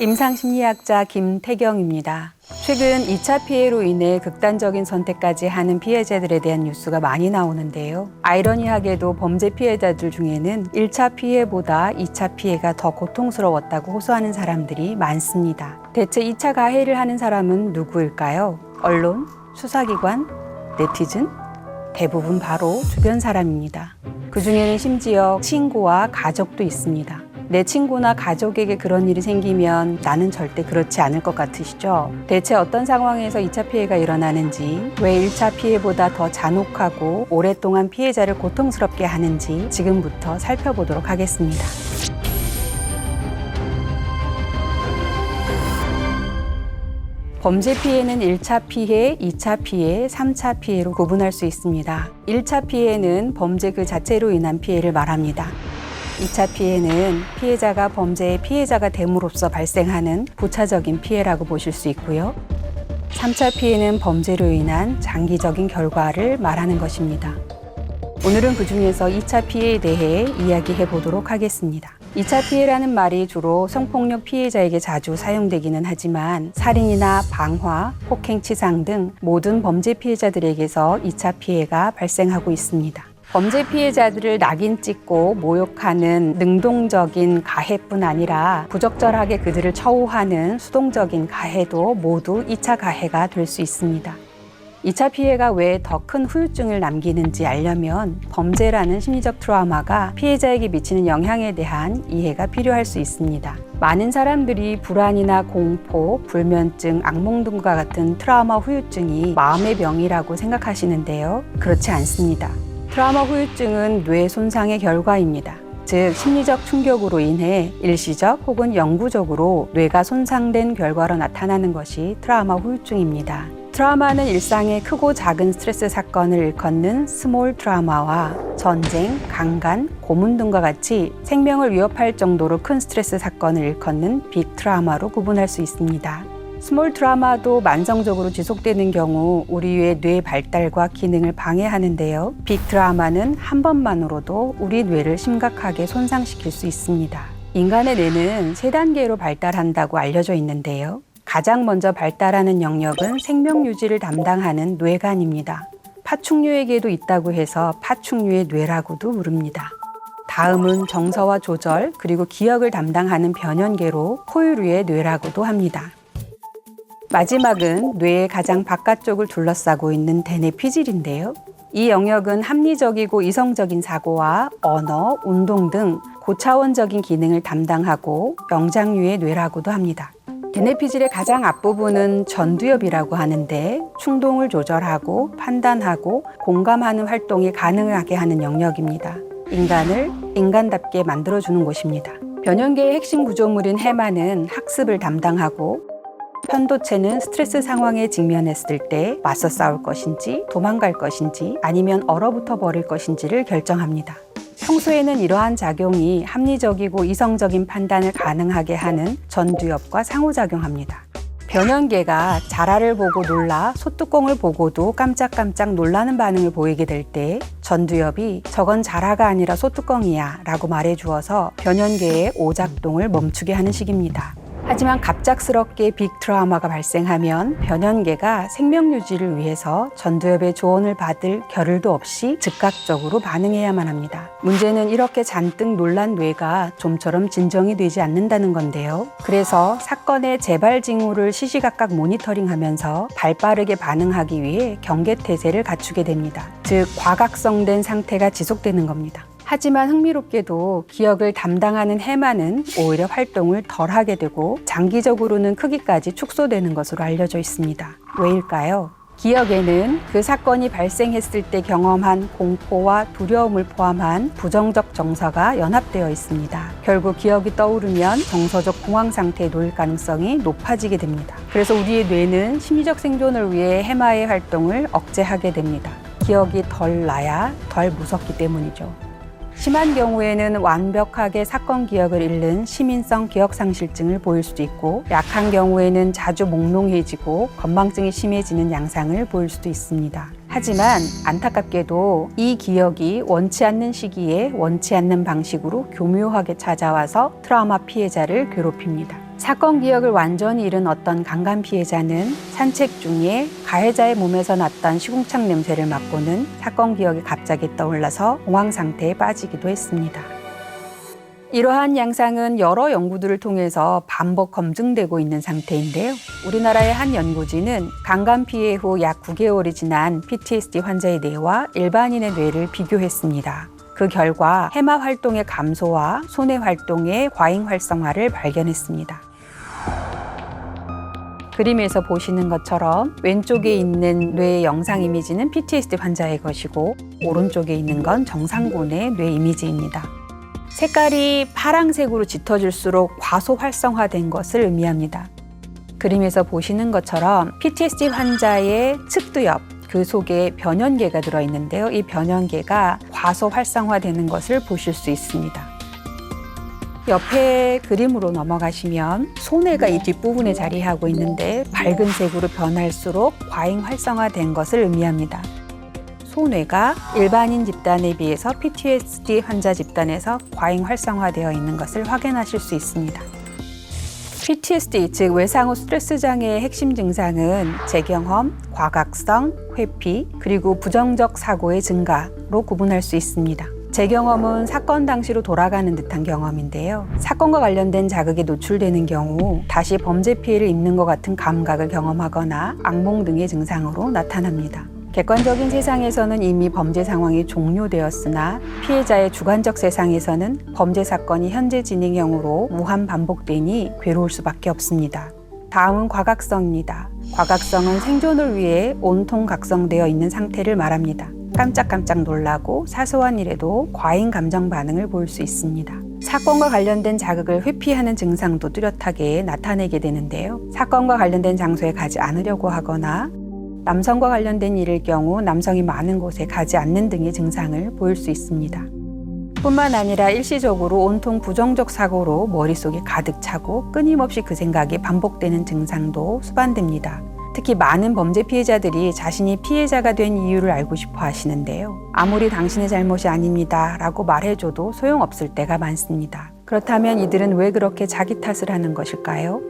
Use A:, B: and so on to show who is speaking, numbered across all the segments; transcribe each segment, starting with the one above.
A: 임상심리학자 김태경입니다. 최근 2차 피해로 인해 극단적인 선택까지 하는 피해자들에 대한 뉴스가 많이 나오는데요. 아이러니하게도 범죄 피해자들 중에는 1차 피해보다 2차 피해가 더 고통스러웠다고 호소하는 사람들이 많습니다. 대체 2차 가해를 하는 사람은 누구일까요? 언론, 수사기관, 네티즌? 대부분 바로 주변 사람입니다. 그 중에는 심지어 친구와 가족도 있습니다. 내 친구나 가족에게 그런 일이 생기면 나는 절대 그렇지 않을 것 같으시죠? 대체 어떤 상황에서 2차 피해가 일어나는지, 왜 1차 피해보다 더 잔혹하고 오랫동안 피해자를 고통스럽게 하는지 지금부터 살펴보도록 하겠습니다. 범죄 피해는 1차 피해, 2차 피해, 3차 피해로 구분할 수 있습니다. 1차 피해는 범죄 그 자체로 인한 피해를 말합니다. 2차 피해는 피해자가 범죄의 피해자가 됨으로써 발생하는 부차적인 피해라고 보실 수 있고요. 3차 피해는 범죄로 인한 장기적인 결과를 말하는 것입니다. 오늘은 그중에서 2차 피해에 대해 이야기해 보도록 하겠습니다. 2차 피해라는 말이 주로 성폭력 피해자에게 자주 사용되기는 하지만 살인이나 방화, 폭행치상 등 모든 범죄 피해자들에게서 2차 피해가 발생하고 있습니다. 범죄 피해자들을 낙인 찍고 모욕하는 능동적인 가해뿐 아니라 부적절하게 그들을 처우하는 수동적인 가해도 모두 2차 가해가 될 수 있습니다. 2차 피해가 왜 더 큰 후유증을 남기는지 알려면 범죄라는 심리적 트라우마가 피해자에게 미치는 영향에 대한 이해가 필요할 수 있습니다. 많은 사람들이 불안이나 공포, 불면증, 악몽 등과 같은 트라우마 후유증이 마음의 병이라고 생각하시는데요. 그렇지 않습니다. 트라우마 후유증은 뇌 손상의 결과입니다. 즉, 심리적 충격으로 인해 일시적 혹은 영구적으로 뇌가 손상된 결과로 나타나는 것이 트라우마 후유증입니다. 트라우마는 일상의 크고 작은 스트레스 사건을 일컫는 스몰 트라우마와 전쟁, 강간, 고문 등과 같이 생명을 위협할 정도로 큰 스트레스 사건을 일컫는 빅 트라우마로 구분할 수 있습니다. 스몰 트라우마도 만성적으로 지속되는 경우 우리의 뇌 발달과 기능을 방해하는데요. 빅 트라우마는 한 번만으로도 우리 뇌를 심각하게 손상시킬 수 있습니다. 인간의 뇌는 3단계로 발달한다고 알려져 있는데요. 가장 먼저 발달하는 영역은 생명 유지를 담당하는 뇌간입니다. 파충류에게도 있다고 해서 파충류의 뇌라고도 부릅니다. 다음은 정서와 조절, 그리고 기억을 담당하는 변연계로 포유류의 뇌라고도 합니다. 마지막은 뇌의 가장 바깥쪽을 둘러싸고 있는 대뇌 피질인데요. 이 영역은 합리적이고 이성적인 사고와 언어, 운동 등 고차원적인 기능을 담당하고 영장류의 뇌라고도 합니다. 대뇌 피질의 가장 앞부분은 전두엽이라고 하는데 충동을 조절하고 판단하고 공감하는 활동이 가능하게 하는 영역입니다. 인간을 인간답게 만들어주는 곳입니다. 변연계의 핵심 구조물인 해마는 학습을 담당하고 편도체는 스트레스 상황에 직면했을 때 맞서 싸울 것인지 도망갈 것인지 아니면 얼어붙어 버릴 것인지를 결정합니다. 평소에는 이러한 작용이 합리적이고 이성적인 판단을 가능하게 하는 전두엽과 상호작용합니다. 변연계가 자라를 보고 놀라 소뚜껑을 보고도 깜짝깜짝 놀라는 반응을 보이게 될 때 전두엽이 저건 자라가 아니라 소뚜껑이야 라고 말해주어서 변연계의 오작동을 멈추게 하는 식입니다. 하지만 갑작스럽게 빅 트라우마가 발생하면 변연계가 생명 유지를 위해서 전두엽의 조언을 받을 겨를도 없이 즉각적으로 반응해야만 합니다. 문제는 이렇게 잔뜩 놀란 뇌가 좀처럼 진정이 되지 않는다는 건데요. 그래서 사건의 재발 징후를 시시각각 모니터링하면서 발빠르게 반응하기 위해 경계태세를 갖추게 됩니다. 즉, 과각성된 상태가 지속되는 겁니다. 하지만 흥미롭게도 기억을 담당하는 해마는 오히려 활동을 덜 하게 되고 장기적으로는 크기까지 축소되는 것으로 알려져 있습니다. 왜일까요? 기억에는 그 사건이 발생했을 때 경험한 공포와 두려움을 포함한 부정적 정서가 연합되어 있습니다. 결국 기억이 떠오르면 정서적 공황 상태에 놓일 가능성이 높아지게 됩니다. 그래서 우리의 뇌는 심리적 생존을 위해 해마의 활동을 억제하게 됩니다. 기억이 덜 나야 덜 무섭기 때문이죠. 심한 경우에는 완벽하게 사건 기억을 잃는 시민성 기억상실증을 보일 수도 있고 약한 경우에는 자주 몽롱해지고 건망증이 심해지는 양상을 보일 수도 있습니다. 하지만 안타깝게도 이 기억이 원치 않는 시기에 원치 않는 방식으로 교묘하게 찾아와서 트라우마 피해자를 괴롭힙니다. 사건 기억을 완전히 잃은 어떤 강간 피해자는 산책 중에 가해자의 몸에서 났던 시궁창 냄새를 맡고는 사건 기억이 갑자기 떠올라서 공황 상태에 빠지기도 했습니다. 이러한 양상은 여러 연구들을 통해서 반복 검증되고 있는 상태인데요. 우리나라의 한 연구진은 강간 피해 후 약 9개월이 지난 PTSD 환자의 뇌와 일반인의 뇌를 비교했습니다. 그 결과 해마 활동의 감소와 손해 활동의 과잉 활성화를 발견했습니다. 그림에서 보시는 것처럼 왼쪽에 있는 뇌의 영상 이미지는 PTSD 환자의 것이고 오른쪽에 있는 건 정상군의 뇌 이미지입니다. 색깔이 파란색으로 짙어질수록 과소 활성화된 것을 의미합니다. 그림에서 보시는 것처럼 PTSD 환자의 측두 옆, 그 속에 변연계가 들어있는데요. 이 변연계가 과소 활성화되는 것을 보실 수 있습니다. 옆에 그림으로 넘어가시면 손해가 이 뒷부분에 자리하고 있는데 밝은 색으로 변할수록 과잉 활성화된 것을 의미합니다. 손해가 일반인 집단에 비해서 PTSD 환자 집단에서 과잉 활성화되어 있는 것을 확인하실 수 있습니다. PTSD, 즉 외상 후 스트레스 장애의 핵심 증상은 재경험, 과각성, 회피, 그리고 부정적 사고의 증가로 구분할 수 있습니다. 재경험은 사건 당시로 돌아가는 듯한 경험인데요. 사건과 관련된 자극에 노출되는 경우 다시 범죄 피해를 입는 것 같은 감각을 경험하거나 악몽 등의 증상으로 나타납니다. 객관적인 세상에서는 이미 범죄 상황이 종료되었으나 피해자의 주관적 세상에서는 범죄 사건이 현재 진행형으로 무한 반복되니 괴로울 수밖에 없습니다. 다음은 과각성입니다. 과각성은 생존을 위해 온통 각성되어 있는 상태를 말합니다. 깜짝깜짝 놀라고 사소한 일에도 과잉 감정 반응을 보일 수 있습니다. 사건과 관련된 자극을 회피하는 증상도 뚜렷하게 나타내게 되는데요. 사건과 관련된 장소에 가지 않으려고 하거나 남성과 관련된 일일 경우 남성이 많은 곳에 가지 않는 등의 증상을 보일 수 있습니다. 뿐만 아니라 일시적으로 온통 부정적 사고로 머릿속이 가득 차고 끊임없이 그 생각이 반복되는 증상도 수반됩니다. 특히 많은 범죄 피해자들이 자신이 피해자가 된 이유를 알고 싶어 하시는데요. 아무리 당신의 잘못이 아닙니다 라고 말해줘도 소용없을 때가 많습니다. 그렇다면 이들은 왜 그렇게 자기 탓을 하는 것일까요?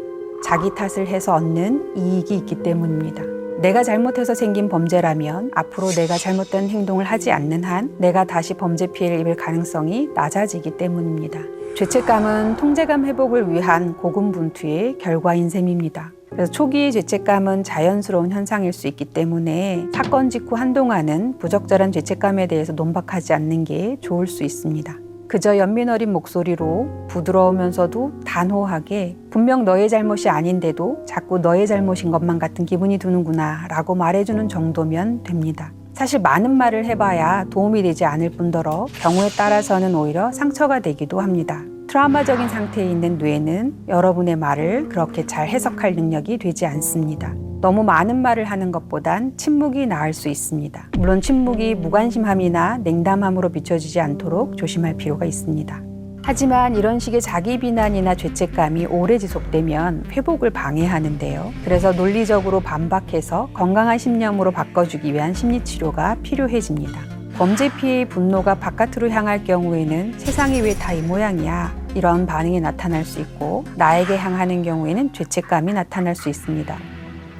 A: 자기 탓을 해서 얻는 이익이 있기 때문입니다. 내가 잘못해서 생긴 범죄라면 앞으로 내가 잘못된 행동을 하지 않는 한 내가 다시 범죄 피해를 입을 가능성이 낮아지기 때문입니다. 죄책감은 통제감 회복을 위한 고군분투의 결과인 셈입니다. 그래서 초기의 죄책감은 자연스러운 현상일 수 있기 때문에 사건 직후 한동안은 부적절한 죄책감에 대해서 논박하지 않는 게 좋을 수 있습니다. 그저 연민 어린 목소리로 부드러우면서도 단호하게 분명 너의 잘못이 아닌데도 자꾸 너의 잘못인 것만 같은 기분이 드는구나 라고 말해주는 정도면 됩니다. 사실 많은 말을 해봐야 도움이 되지 않을 뿐더러 경우에 따라서는 오히려 상처가 되기도 합니다. 트라우마적인 상태에 있는 뇌는 여러분의 말을 그렇게 잘 해석할 능력이 되지 않습니다. 너무 많은 말을 하는 것보단 침묵이 나을 수 있습니다. 물론 침묵이 무관심함이나 냉담함으로 비춰지지 않도록 조심할 필요가 있습니다. 하지만 이런 식의 자기 비난이나 죄책감이 오래 지속되면 회복을 방해하는데요. 그래서 논리적으로 반박해서 건강한 신념으로 바꿔주기 위한 심리치료가 필요해집니다. 범죄 피해의 분노가 바깥으로 향할 경우에는 세상이 왜 다 이 모양이야 이런 반응이 나타날 수 있고 나에게 향하는 경우에는 죄책감이 나타날 수 있습니다.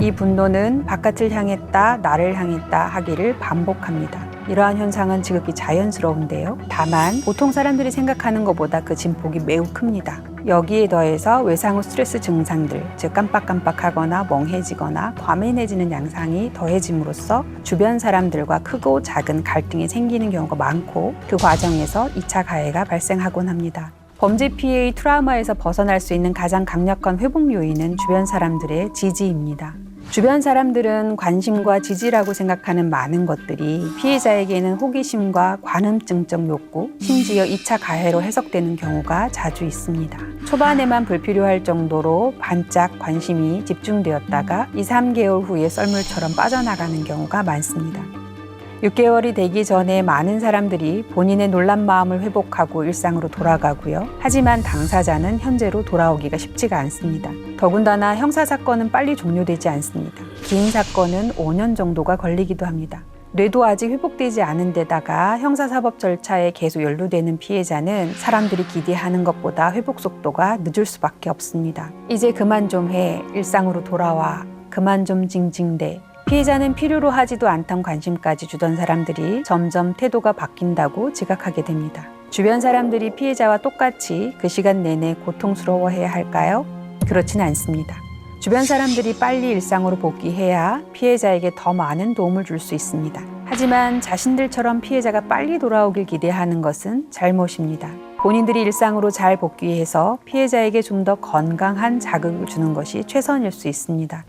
A: 이 분노는 바깥을 향했다, 나를 향했다 하기를 반복합니다. 이러한 현상은 지극히 자연스러운데요. 다만 보통 사람들이 생각하는 것보다 그 진폭이 매우 큽니다. 여기에 더해서 외상 후 스트레스 증상들, 즉 깜빡깜빡하거나 멍해지거나 과민해지는 양상이 더해짐으로써 주변 사람들과 크고 작은 갈등이 생기는 경우가 많고 그 과정에서 2차 가해가 발생하곤 합니다. 범죄 피해의 트라우마에서 벗어날 수 있는 가장 강력한 회복 요인은 주변 사람들의 지지입니다. 주변 사람들은 관심과 지지라고 생각하는 많은 것들이 피해자에게는 호기심과 관음증적 욕구, 심지어 2차 가해로 해석되는 경우가 자주 있습니다. 초반에만 불필요할 정도로 반짝 관심이 집중되었다가 2, 3개월 후에 썰물처럼 빠져나가는 경우가 많습니다. 6개월이 되기 전에 많은 사람들이 본인의 놀란 마음을 회복하고 일상으로 돌아가고요. 하지만 당사자는 현재로 돌아오기가 쉽지가 않습니다. 더군다나 형사사건은 빨리 종료되지 않습니다. 긴 사건은 5년 정도가 걸리기도 합니다. 뇌도 아직 회복되지 않은 데다가 형사사법 절차에 계속 연루되는 피해자는 사람들이 기대하는 것보다 회복 속도가 늦을 수밖에 없습니다. 이제 그만 좀 해, 일상으로 돌아와, 그만 좀 징징대. 피해자는 필요로 하지도 않던 관심까지 주던 사람들이 점점 태도가 바뀐다고 지각하게 됩니다. 주변 사람들이 피해자와 똑같이 그 시간 내내 고통스러워해야 할까요? 그렇진 않습니다. 주변 사람들이 빨리 일상으로 복귀해야 피해자에게 더 많은 도움을 줄 수 있습니다. 하지만 자신들처럼 피해자가 빨리 돌아오길 기대하는 것은 잘못입니다. 본인들이 일상으로 잘 복귀해서 피해자에게 좀 더 건강한 자극을 주는 것이 최선일 수 있습니다.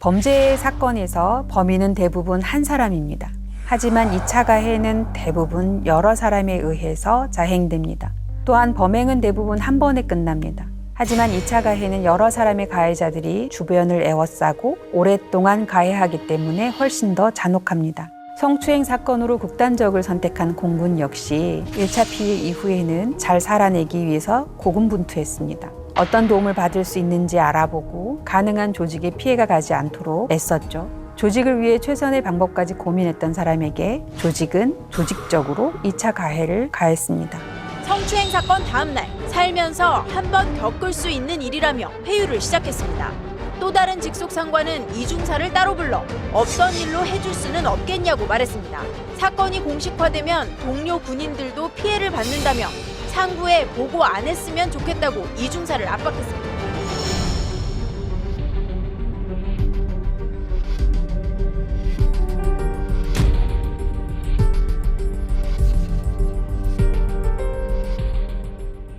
A: 범죄 사건에서 범인은 대부분 한 사람입니다. 하지만 2차 가해는 대부분 여러 사람에 의해서 자행됩니다. 또한 범행은 대부분 한 번에 끝납니다. 하지만 2차 가해는 여러 사람의 가해자들이 주변을 에워싸고 오랫동안 가해하기 때문에 훨씬 더 잔혹합니다. 성추행 사건으로 극단적을 선택한 공군 역시 1차 피해 이후에는 잘 살아내기 위해서 고군분투했습니다. 어떤 도움을 받을 수 있는지 알아보고 가능한 조직에 피해가 가지 않도록 애썼죠. 조직을 위해 최선의 방법까지 고민했던 사람에게 조직은 조직적으로 2차 가해를 가했습니다.
B: 성추행 사건 다음 날 살면서 한 번 겪을 수 있는 일이라며 회유를 시작했습니다. 또 다른 직속 상관은 이중사를 따로 불러 없던 일로 해줄 수는 없겠냐고 말했습니다. 사건이 공식화되면 동료 군인들도 피해를 받는다며 상부에 보고 안 했으면 좋겠다고 이중사를 압박했습니다.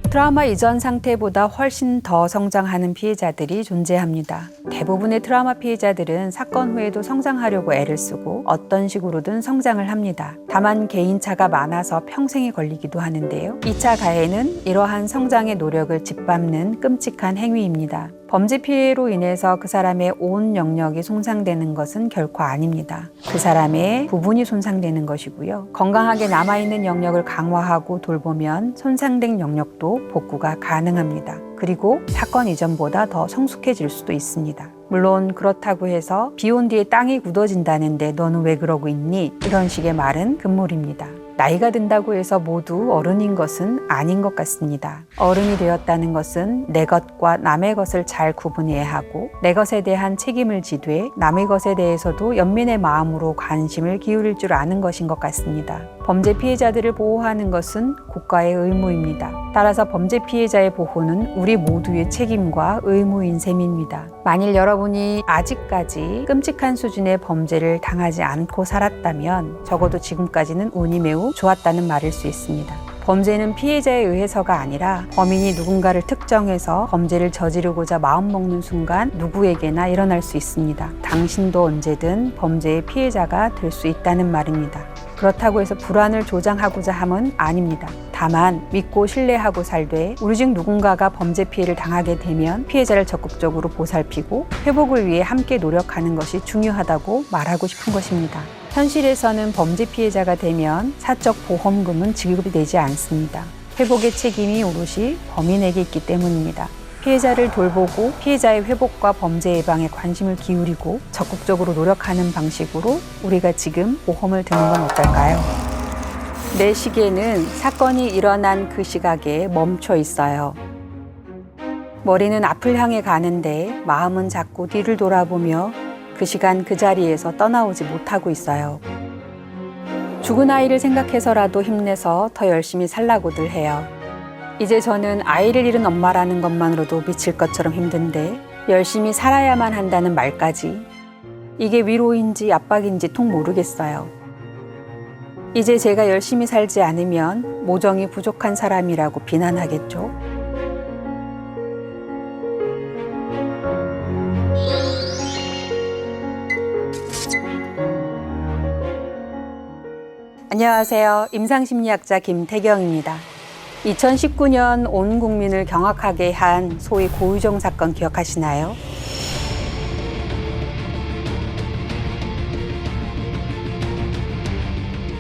A: 트라우마 이전 상태보다 훨씬 더 성장하는 피해자들이 존재합니다. 대부분의 트라우마 피해자들은 사건 후에도 성장하려고 애를 쓰고 어떤 식으로든 성장을 합니다. 다만 개인차가 많아서 평생에 걸리기도 하는데요. 2차 가해는 이러한 성장의 노력을 짓밟는 끔찍한 행위입니다. 범죄 피해로 인해서 그 사람의 온 영역이 손상되는 것은 결코 아닙니다. 그 사람의 부분이 손상되는 것이고요. 건강하게 남아있는 영역을 강화하고 돌보면 손상된 영역도 복구가 가능합니다. 그리고 사건 이전보다 더 성숙해질 수도 있습니다. 물론 그렇다고 해서 비온 뒤에 땅이 굳어진다는데 너는 왜 그러고 있니? 이런 식의 말은 금물입니다. 나이가 든다고 해서 모두 어른인 것은 아닌 것 같습니다. 어른이 되었다는 것은 내 것과 남의 것을 잘 구분해야 하고 내 것에 대한 책임을 지되 남의 것에 대해서도 연민의 마음으로 관심을 기울일 줄 아는 것인 것 같습니다. 범죄 피해자들을 보호하는 것은 국가의 의무입니다. 따라서 범죄 피해자의 보호는 우리 모두의 책임과 의무인 셈입니다. 만일 여러분이 아직까지 끔찍한 수준의 범죄를 당하지 않고 살았다면 적어도 지금까지는 운이 매우 좋았다는 말일 수 있습니다. 범죄는 피해자에 의해서가 아니라 범인이 누군가를 특정해서 범죄를 저지르고자 마음먹는 순간 누구에게나 일어날 수 있습니다. 당신도 언제든 범죄의 피해자가 될 수 있다는 말입니다. 그렇다고 해서 불안을 조장하고자 함은 아닙니다. 다만 믿고 신뢰하고 살되 우리 중 누군가가 범죄 피해를 당하게 되면 피해자를 적극적으로 보살피고 회복을 위해 함께 노력하는 것이 중요하다고 말하고 싶은 것입니다. 현실에서는 범죄 피해자가 되면 사적 보험금은 지급이 되지 않습니다. 회복의 책임이 오롯이 범인에게 있기 때문입니다. 피해자를 돌보고 피해자의 회복과 범죄 예방에 관심을 기울이고 적극적으로 노력하는 방식으로 우리가 지금 보험을 드는 건 어떨까요? 내 시계는 사건이 일어난 그 시각에 멈춰 있어요. 머리는 앞을 향해 가는데 마음은 자꾸 뒤를 돌아보며 그 시간 그 자리에서 떠나오지 못하고 있어요. 죽은 아이를 생각해서라도 힘내서 더 열심히 살라고들 해요. 이제 저는 아이를 잃은 엄마라는 것만으로도 미칠 것처럼 힘든데 열심히 살아야만 한다는 말까지 이게 위로인지 압박인지 통 모르겠어요. 이제 제가 열심히 살지 않으면 모정이 부족한 사람이라고 비난하겠죠. 안녕하세요. 임상심리학자 김태경입니다. 2019년 온 국민을 경악하게 한 소위 고유정 사건 기억하시나요?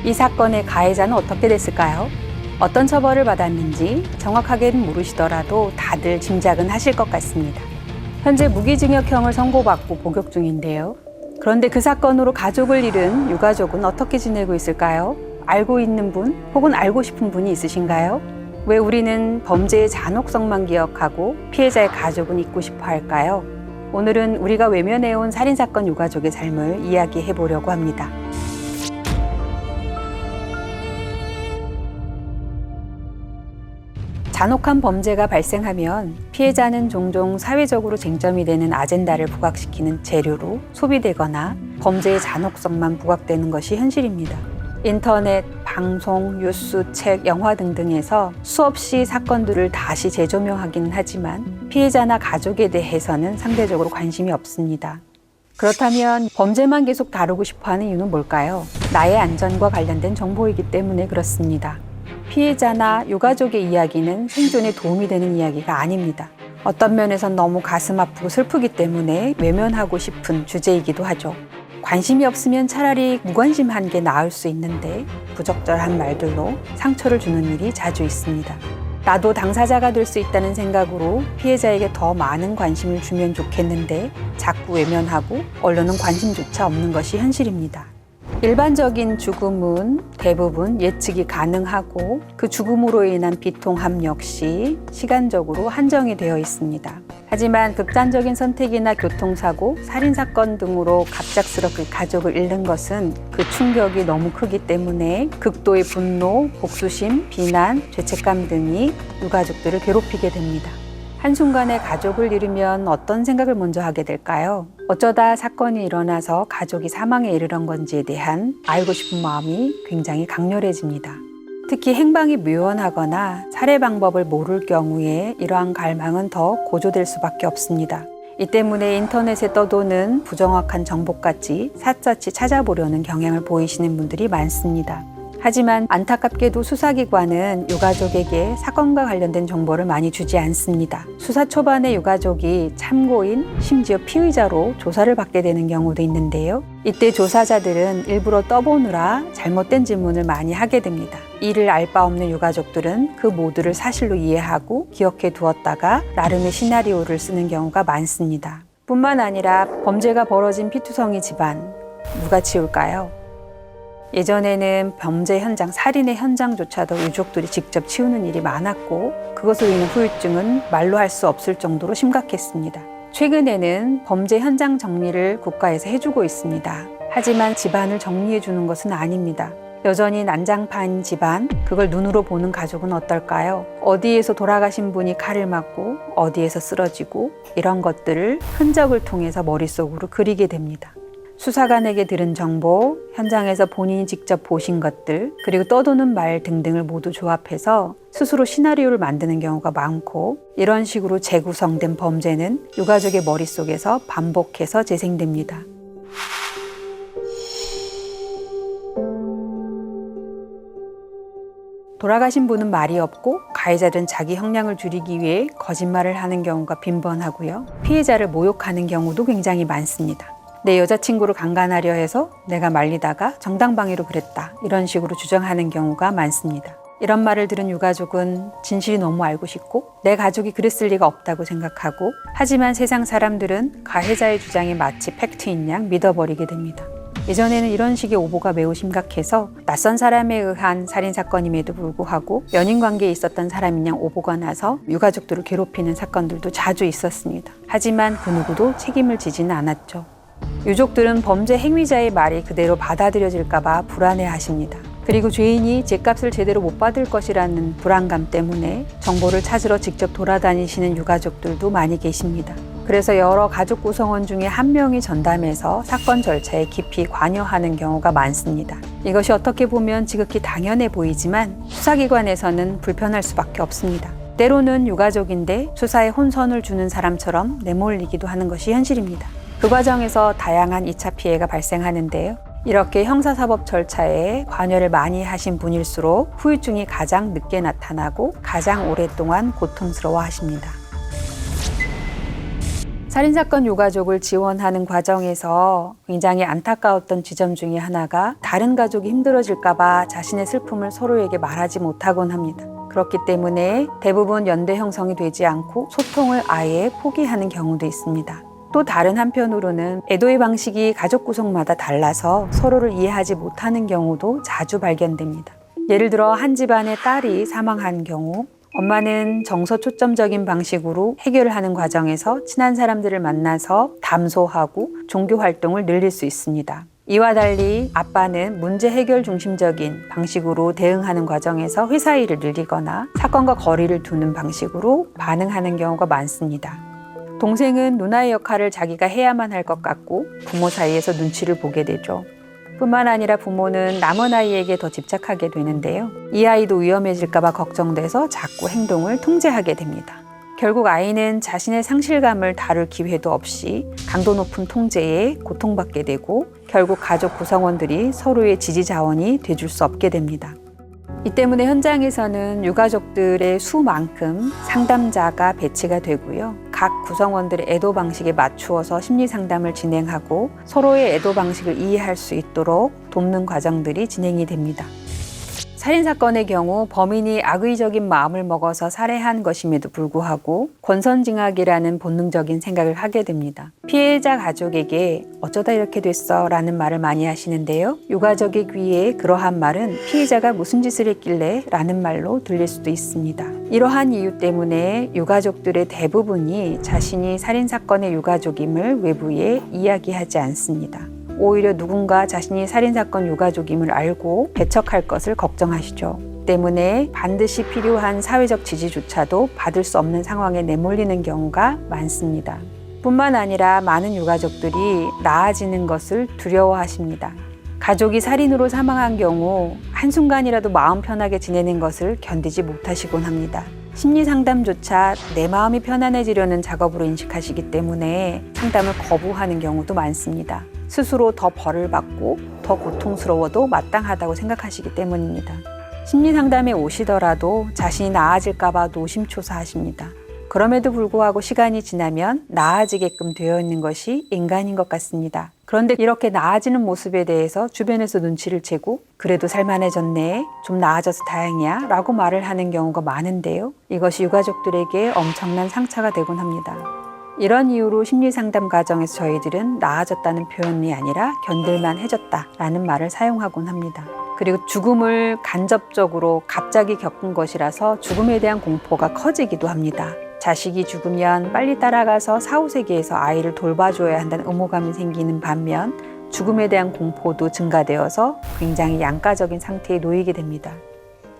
A: 이 사건의 가해자는 어떻게 됐을까요? 어떤 처벌을 받았는지 정확하게는 모르시더라도 다들 짐작은 하실 것 같습니다. 현재 무기징역형을 선고받고 복역 중인데요. 그런데 그 사건으로 가족을 잃은 유가족은 어떻게 지내고 있을까요? 알고 있는 분 혹은 알고 싶은 분이 있으신가요? 왜 우리는 범죄의 잔혹성만 기억하고 피해자의 가족은 잊고 싶어 할까요? 오늘은 우리가 외면해온 살인사건 유가족의 삶을 이야기해 보려고 합니다. 잔혹한 범죄가 발생하면 피해자는 종종 사회적으로 쟁점이 되는 아젠다를 부각시키는 재료로 소비되거나 범죄의 잔혹성만 부각되는 것이 현실입니다. 인터넷, 방송, 뉴스, 책, 영화 등등에서 수없이 사건들을 다시 재조명하기는 하지만 피해자나 가족에 대해서는 상대적으로 관심이 없습니다. 그렇다면 범죄만 계속 다루고 싶어하는 이유는 뭘까요? 나의 안전과 관련된 정보이기 때문에 그렇습니다. 피해자나 유가족의 이야기는 생존에 도움이 되는 이야기가 아닙니다. 어떤 면에선 너무 가슴 아프고 슬프기 때문에 외면하고 싶은 주제이기도 하죠. 관심이 없으면 차라리 무관심한 게 나을 수 있는데 부적절한 말들로 상처를 주는 일이 자주 있습니다. 나도 당사자가 될 수 있다는 생각으로 피해자에게 더 많은 관심을 주면 좋겠는데 자꾸 외면하고 언론은 관심조차 없는 것이 현실입니다. 일반적인 죽음은 대부분 예측이 가능하고 그 죽음으로 인한 비통함 역시 시간적으로 한정이 되어 있습니다. 하지만 극단적인 선택이나 교통사고, 살인사건 등으로 갑작스럽게 가족을 잃는 것은 그 충격이 너무 크기 때문에 극도의 분노, 복수심, 비난, 죄책감 등이 유가족들을 괴롭히게 됩니다. 한순간에 가족을 잃으면 어떤 생각을 먼저 하게 될까요? 어쩌다 사건이 일어나서 가족이 사망에 이르는 건지에 대한 알고 싶은 마음이 굉장히 강렬해집니다. 특히 행방이 묘연하거나 살해 방법을 모를 경우에 이러한 갈망은 더 고조될 수밖에 없습니다. 이 때문에 인터넷에 떠도는 부정확한 정보까지 샅샅이 찾아보려는 경향을 보이시는 분들이 많습니다. 하지만 안타깝게도 수사기관은 유가족에게 사건과 관련된 정보를 많이 주지 않습니다. 수사 초반에 유가족이 참고인, 심지어 피의자로 조사를 받게 되는 경우도 있는데요. 이때 조사자들은 일부러 떠보느라 잘못된 질문을 많이 하게 됩니다. 이를 알 바 없는 유가족들은 그 모두를 사실로 이해하고 기억해 두었다가 나름의 시나리오를 쓰는 경우가 많습니다. 뿐만 아니라 범죄가 벌어진 피투성이 집안, 누가 치울까요? 예전에는 범죄 현장, 살인의 현장조차도 유족들이 직접 치우는 일이 많았고 그것으로 인한 후유증은 말로 할 수 없을 정도로 심각했습니다. 최근에는 범죄 현장 정리를 국가에서 해주고 있습니다. 하지만 집안을 정리해 주는 것은 아닙니다. 여전히 난장판 집안, 그걸 눈으로 보는 가족은 어떨까요? 어디에서 돌아가신 분이 칼을 맞고 어디에서 쓰러지고 이런 것들을 흔적을 통해서 머릿속으로 그리게 됩니다. 수사관에게 들은 정보, 현장에서 본인이 직접 보신 것들, 그리고 떠도는 말 등등을 모두 조합해서 스스로 시나리오를 만드는 경우가 많고 이런 식으로 재구성된 범죄는 유가족의 머릿속에서 반복해서 재생됩니다. 돌아가신 분은 말이 없고 가해자들은 자기 형량을 줄이기 위해 거짓말을 하는 경우가 빈번하고요. 피해자를 모욕하는 경우도 굉장히 많습니다. 내 여자친구를 강간하려 해서 내가 말리다가 정당방위로 그랬다. 이런 식으로 주장하는 경우가 많습니다. 이런 말을 들은 유가족은 진실이 너무 알고 싶고 내 가족이 그랬을 리가 없다고 생각하고 하지만 세상 사람들은 가해자의 주장이 마치 팩트인 양 믿어버리게 됩니다. 예전에는 이런 식의 오보가 매우 심각해서 낯선 사람에 의한 살인사건임에도 불구하고 연인관계에 있었던 사람인 양 오보가 나서 유가족들을 괴롭히는 사건들도 자주 있었습니다. 하지만 그 누구도 책임을 지지는 않았죠. 유족들은 범죄 행위자의 말이 그대로 받아들여질까 봐 불안해하십니다. 그리고 죄인이 죗값을 제대로 못 받을 것이라는 불안감 때문에 정보를 찾으러 직접 돌아다니시는 유가족들도 많이 계십니다. 그래서 여러 가족 구성원 중에 한 명이 전담해서 사건 절차에 깊이 관여하는 경우가 많습니다. 이것이 어떻게 보면 지극히 당연해 보이지만 수사기관에서는 불편할 수밖에 없습니다. 때로는 유가족인데 수사에 혼선을 주는 사람처럼 내몰리기도 하는 것이 현실입니다. 그 과정에서 다양한 2차 피해가 발생하는데요. 이렇게 형사사법 절차에 관여를 많이 하신 분일수록 후유증이 가장 늦게 나타나고 가장 오랫동안 고통스러워 하십니다. 살인사건 유가족을 지원하는 과정에서 굉장히 안타까웠던 지점 중에 하나가 다른 가족이 힘들어질까 봐 자신의 슬픔을 서로에게 말하지 못하곤 합니다. 그렇기 때문에 대부분 연대 형성이 되지 않고 소통을 아예 포기하는 경우도 있습니다. 또 다른 한편으로는 애도의 방식이 가족 구성마다 달라서 서로를 이해하지 못하는 경우도 자주 발견됩니다. 예를 들어 한 집안의 딸이 사망한 경우 엄마는 정서 초점적인 방식으로 해결을 하는 과정에서 친한 사람들을 만나서 담소하고 종교 활동을 늘릴 수 있습니다. 이와 달리 아빠는 문제 해결 중심적인 방식으로 대응하는 과정에서 회사 일을 늘리거나 사건과 거리를 두는 방식으로 반응하는 경우가 많습니다. 동생은 누나의 역할을 자기가 해야만 할 것 같고 부모 사이에서 눈치를 보게 되죠. 뿐만 아니라 부모는 남은 아이에게 더 집착하게 되는데요. 이 아이도 위험해질까 봐 걱정돼서 자꾸 행동을 통제하게 됩니다. 결국 아이는 자신의 상실감을 다룰 기회도 없이 강도 높은 통제에 고통받게 되고 결국 가족 구성원들이 서로의 지지 자원이 돼줄 수 없게 됩니다. 이 때문에 현장에서는 유가족들의 수만큼 상담자가 배치가 되고요. 각 구성원들의 애도 방식에 맞추어서 심리 상담을 진행하고 서로의 애도 방식을 이해할 수 있도록 돕는 과정들이 진행이 됩니다. 살인사건의 경우 범인이 악의적인 마음을 먹어서 살해한 것임에도 불구하고 권선징악이라는 본능적인 생각을 하게 됩니다. 피해자 가족에게 어쩌다 이렇게 됐어 라는 말을 많이 하시는데요. 유가족의 귀에 그러한 말은 피해자가 무슨 짓을 했길래 라는 말로 들릴 수도 있습니다. 이러한 이유 때문에 유가족들의 대부분이 자신이 살인사건의 유가족임을 외부에 이야기하지 않습니다. 오히려 누군가 자신이 살인사건 유가족임을 알고 배척할 것을 걱정하시죠. 때문에 반드시 필요한 사회적 지지조차도 받을 수 없는 상황에 내몰리는 경우가 많습니다. 뿐만 아니라 많은 유가족들이 나아지는 것을 두려워하십니다. 가족이 살인으로 사망한 경우 한순간이라도 마음 편하게 지내는 것을 견디지 못하시곤 합니다. 심리 상담조차 내 마음이 편안해지려는 작업으로 인식하시기 때문에 상담을 거부하는 경우도 많습니다. 스스로 더 벌을 받고 더 고통스러워도 마땅하다고 생각하시기 때문입니다. 심리 상담에 오시더라도 자신이 나아질까 봐 노심초사하십니다. 그럼에도 불구하고 시간이 지나면 나아지게끔 되어 있는 것이 인간인 것 같습니다. 그런데 이렇게 나아지는 모습에 대해서 주변에서 눈치를 채고 그래도 살만해졌네, 좀 나아져서 다행이야 라고 말을 하는 경우가 많은데요. 이것이 유가족들에게 엄청난 상처가 되곤 합니다. 이런 이유로 심리상담 과정에서 저희들은 나아졌다는 표현이 아니라 견딜만 해졌다라는 말을 사용하곤 합니다. 그리고 죽음을 간접적으로 갑자기 겪은 것이라서 죽음에 대한 공포가 커지기도 합니다. 자식이 죽으면 빨리 따라가서 사후세계에서 아이를 돌봐줘야 한다는 의무감이 생기는 반면 죽음에 대한 공포도 증가되어서 굉장히 양가적인 상태에 놓이게 됩니다.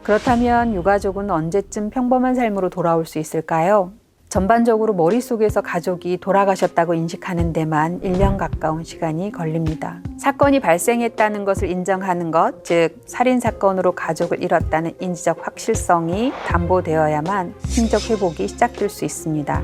A: 그렇다면 유가족은 언제쯤 평범한 삶으로 돌아올 수 있을까요? 전반적으로 머릿속에서 가족이 돌아가셨다고 인식하는 데만 1년 가까운 시간이 걸립니다. 사건이 발생했다는 것을 인정하는 것, 즉 살인사건으로 가족을 잃었다는 인지적 확실성이 담보되어야만 심적 회복이 시작될 수 있습니다.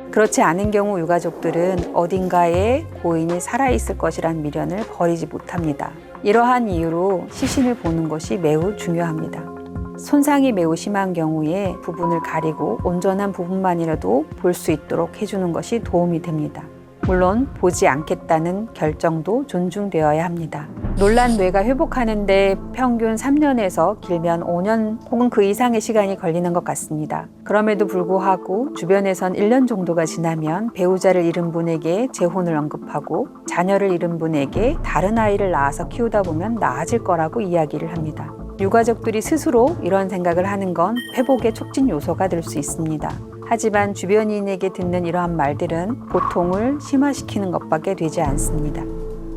A: 그렇지 않은 경우 유가족들은 어딘가에 고인이 살아있을 것이란 미련을 버리지 못합니다. 이러한 이유로 시신을 보는 것이 매우 중요합니다. 손상이 매우 심한 경우에 부분을 가리고 온전한 부분만이라도 볼 수 있도록 해주는 것이 도움이 됩니다. 물론 보지 않겠다는 결정도 존중되어야 합니다. 놀란 뇌가 회복하는데 평균 3년에서 길면 5년 혹은 그 이상의 시간이 걸리는 것 같습니다. 그럼에도 불구하고 주변에선 1년 정도가 지나면 배우자를 잃은 분에게 재혼을 언급하고 자녀를 잃은 분에게 다른 아이를 낳아서 키우다 보면 나아질 거라고 이야기를 합니다. 유가족들이 스스로 이런 생각을 하는 건 회복의 촉진 요소가 될 수 있습니다. 하지만 주변인에게 듣는 이러한 말들은 고통을 심화시키는 것밖에 되지 않습니다.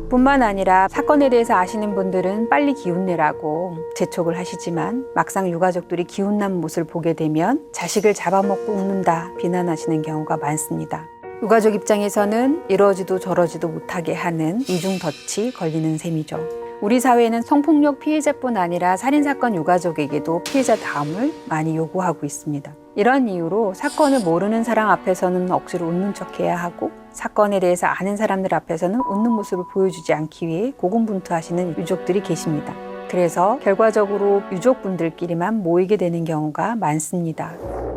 A: 뿐만 아니라 사건에 대해서 아시는 분들은 빨리 기운내라고 재촉을 하시지만 막상 유가족들이 기운난 모습을 보게 되면 자식을 잡아먹고 웃는다 비난하시는 경우가 많습니다. 유가족 입장에서는 이러지도 저러지도 못하게 하는 이중덫이 걸리는 셈이죠. 우리 사회는 성폭력 피해자뿐 아니라 살인사건 유가족에게도 피해자 다음을 많이 요구하고 있습니다. 이런 이유로 사건을 모르는 사람 앞에서는 억지로 웃는 척해야 하고 사건에 대해서 아는 사람들 앞에서는 웃는 모습을 보여주지 않기 위해 고군분투하시는 유족들이 계십니다. 그래서 결과적으로 유족분들끼리만 모이게 되는 경우가 많습니다.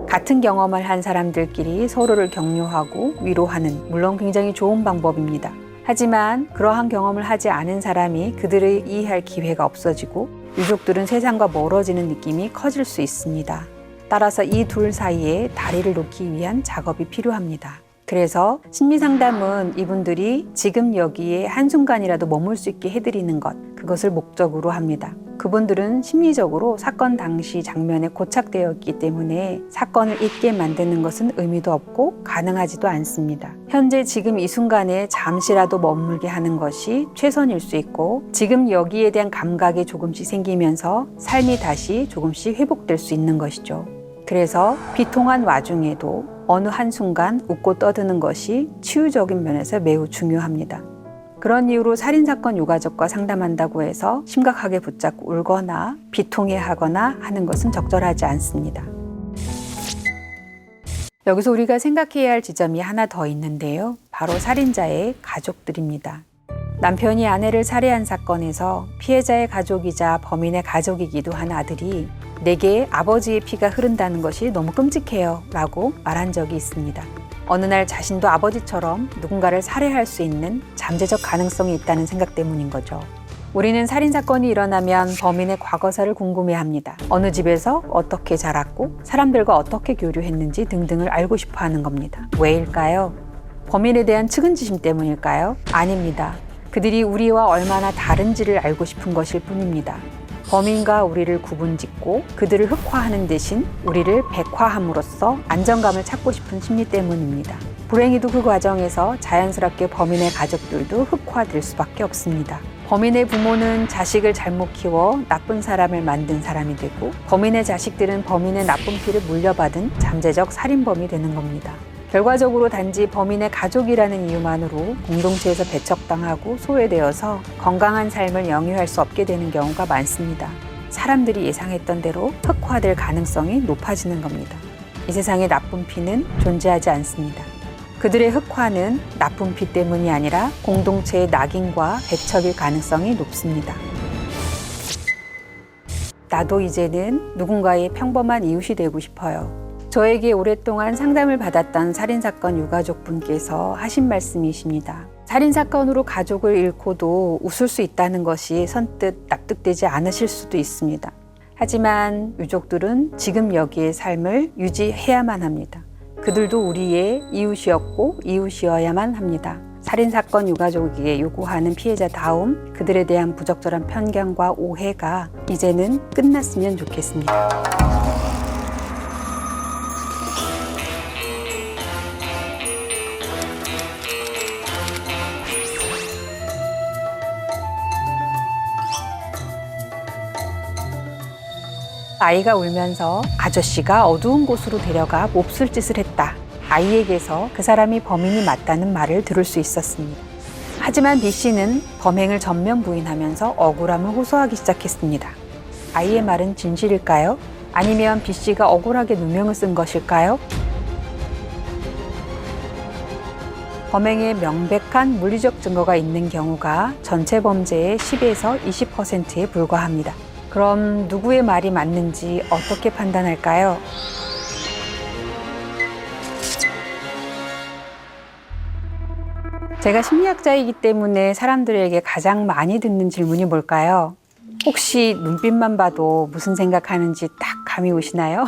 A: 같은 경험을 한 사람들끼리 서로를 격려하고 위로하는, 물론 굉장히 좋은 방법입니다. 하지만 그러한 경험을 하지 않은 사람이 그들을 이해할 기회가 없어지고 유족들은 세상과 멀어지는 느낌이 커질 수 있습니다. 따라서 이 둘 사이에 다리를 놓기 위한 작업이 필요합니다. 그래서 심리상담은 이분들이 지금 여기에 한순간이라도 머물 수 있게 해드리는 것, 그것을 목적으로 합니다. 그분들은 심리적으로 사건 당시 장면에 고착되어 있기 때문에 사건을 잊게 만드는 것은 의미도 없고 가능하지도 않습니다. 현재 지금 이 순간에 잠시라도 머물게 하는 것이 최선일 수 있고 지금 여기에 대한 감각이 조금씩 생기면서 삶이 다시 조금씩 회복될 수 있는 것이죠. 그래서 비통한 와중에도 어느 한순간 웃고 떠드는 것이 치유적인 면에서 매우 중요합니다. 그런 이유로 살인사건 유가족과 상담한다고 해서 심각하게 붙잡고 울거나 비통해하거나 하는 것은 적절하지 않습니다. 여기서 우리가 생각해야 할 지점이 하나 더 있는데요. 바로 살인자의 가족들입니다. 남편이 아내를 살해한 사건에서 피해자의 가족이자 범인의 가족이기도 한 아들이 내게 아버지의 피가 흐른다는 것이 너무 끔찍해요 라고 말한 적이 있습니다. 어느 날 자신도 아버지처럼 누군가를 살해할 수 있는 잠재적 가능성이 있다는 생각 때문인 거죠. 우리는 살인사건이 일어나면 범인의 과거사를 궁금해합니다. 어느 집에서 어떻게 자랐고 사람들과 어떻게 교류했는지 등등을 알고 싶어 하는 겁니다. 왜일까요? 범인에 대한 측은지심 때문일까요? 아닙니다. 그들이 우리와 얼마나 다른지를 알고 싶은 것일 뿐입니다. 범인과 우리를 구분짓고 그들을 흑화하는 대신 우리를 백화함으로써 안정감을 찾고 싶은 심리 때문입니다. 불행히도 그 과정에서 자연스럽게 범인의 가족들도 흑화될 수밖에 없습니다. 범인의 부모는 자식을 잘못 키워 나쁜 사람을 만든 사람이 되고 범인의 자식들은 범인의 나쁜 피를 물려받은 잠재적 살인범이 되는 겁니다. 결과적으로 단지 범인의 가족이라는 이유만으로 공동체에서 배척당하고 소외되어서 건강한 삶을 영위할 수 없게 되는 경우가 많습니다. 사람들이 예상했던 대로 흑화될 가능성이 높아지는 겁니다. 이 세상에 나쁜 피는 존재하지 않습니다. 그들의 흑화는 나쁜 피 때문이 아니라 공동체의 낙인과 배척일 가능성이 높습니다. 나도 이제는 누군가의 평범한 이웃이 되고 싶어요. 저에게 오랫동안 상담을 받았던 살인사건 유가족분께서 하신 말씀이십니다. 살인사건으로 가족을 잃고도 웃을 수 있다는 것이 선뜻 납득되지 않으실 수도 있습니다. 하지만 유족들은 지금 여기의 삶을 유지해야만 합니다. 그들도 우리의 이웃이었고 이웃이어야만 합니다. 살인사건 유가족에게 요구하는 피해자다움, 그들에 대한 부적절한 편견과 오해가 이제는 끝났으면 좋겠습니다. 아이가 울면서 아저씨가 어두운 곳으로 데려가 몹쓸 짓을 했다. 아이에게서 그 사람이 범인이 맞다는 말을 들을 수 있었습니다. 하지만 B씨는 범행을 전면 부인하면서 억울함을 호소하기 시작했습니다. 아이의 말은 진실일까요? 아니면 B씨가 억울하게 누명을 쓴 것일까요? 범행에 명백한 물리적 증거가 있는 경우가 전체 범죄의 10에서 20%에 불과합니다. 그럼 누구의 말이 맞는지 어떻게 판단할까요? 제가 심리학자이기 때문에 사람들에게 가장 많이 듣는 질문이 뭘까요? 혹시 눈빛만 봐도 무슨 생각하는지 딱 감이 오시나요?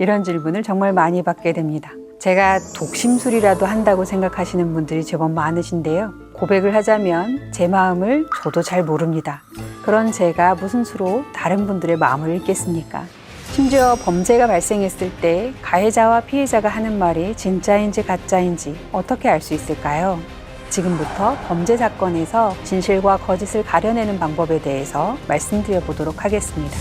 A: 이런 질문을 정말 많이 받게 됩니다. 제가 독심술이라도 한다고 생각하시는 분들이 제법 많으신데요. 고백을 하자면 제 마음을 저도 잘 모릅니다. 그런 제가 무슨 수로 다른 분들의 마음을 읽겠습니까? 심지어 범죄가 발생했을 때 가해자와 피해자가 하는 말이 진짜인지 가짜인지 어떻게 알 수 있을까요? 지금부터 범죄 사건에서 진실과 거짓을 가려내는 방법에 대해서 말씀드려 보도록 하겠습니다.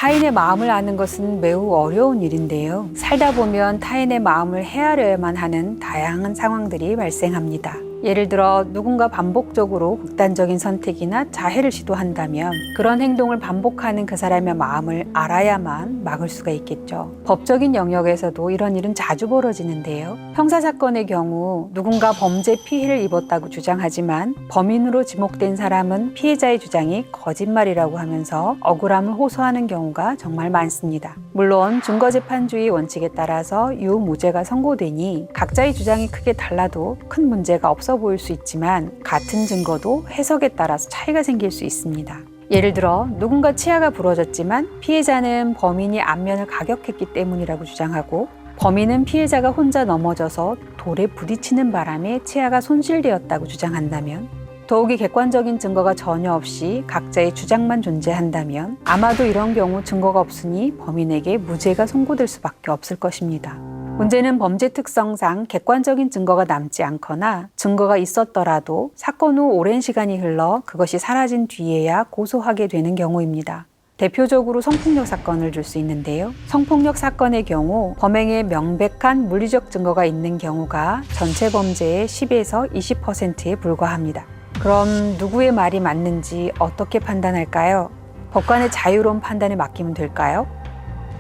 A: 타인의 마음을 아는 것은 매우 어려운 일인데요. 살다 보면 타인의 마음을 헤아려야만 하는 다양한 상황들이 발생합니다. 예를 들어 누군가 반복적으로 극단적인 선택이나 자해를 시도한다면 그런 행동을 반복하는 그 사람의 마음을 알아야만 막을 수가 있겠죠. 법적인 영역에서도 이런 일은 자주 벌어지는데요. 형사사건의 경우 누군가 범죄 피해를 입었다고 주장하지만 범인으로 지목된 사람은 피해자의 주장이 거짓말이라고 하면서 억울함을 호소하는 경우가 정말 많습니다. 물론 증거재판주의 원칙에 따라서 유무죄가 선고되니 각자의 주장이 크게 달라도 큰 문제가 없어 보일 수 있지만 같은 증거도 해석에 따라서 차이가 생길 수 있습니다. 예를 들어 누군가 치아가 부러졌지만 피해자는 범인이 안면을 가격했기 때문이라고 주장하고, 범인은 피해자가 혼자 넘어져서 돌에 부딪히는 바람에 치아가 손실되었다고 주장한다면, 더욱이 객관적인 증거가 전혀 없이 각자의 주장만 존재한다면 아마도 이런 경우 증거가 없으니 범인에게 무죄가 선고될 수밖에 없을 것입니다. 문제는 범죄 특성상 객관적인 증거가 남지 않거나 증거가 있었더라도 사건 후 오랜 시간이 흘러 그것이 사라진 뒤에야 고소하게 되는 경우입니다. 대표적으로 성폭력 사건을 들 수 있는데요. 성폭력 사건의 경우 범행에 명백한 물리적 증거가 있는 경우가 전체 범죄의 10에서 20%에 불과합니다. 그럼 누구의 말이 맞는지 어떻게 판단할까요? 법관의 자유로운 판단에 맡기면 될까요?